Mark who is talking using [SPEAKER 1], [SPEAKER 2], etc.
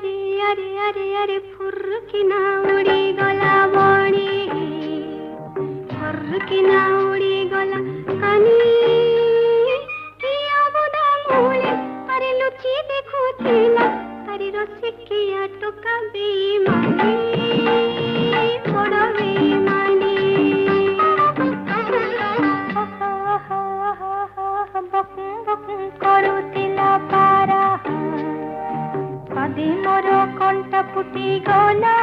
[SPEAKER 1] अरे फुर्किना उड़ी गला बणी फुर्किना उड़ी गला कानी किया बुदा मूले अरे लुची देखुथिला अरे रसिकिया टोका बेईमानी बड़ा बेईमानी बकुं बकुं करुतिला पारा कदी मोर कंठ फुटी गला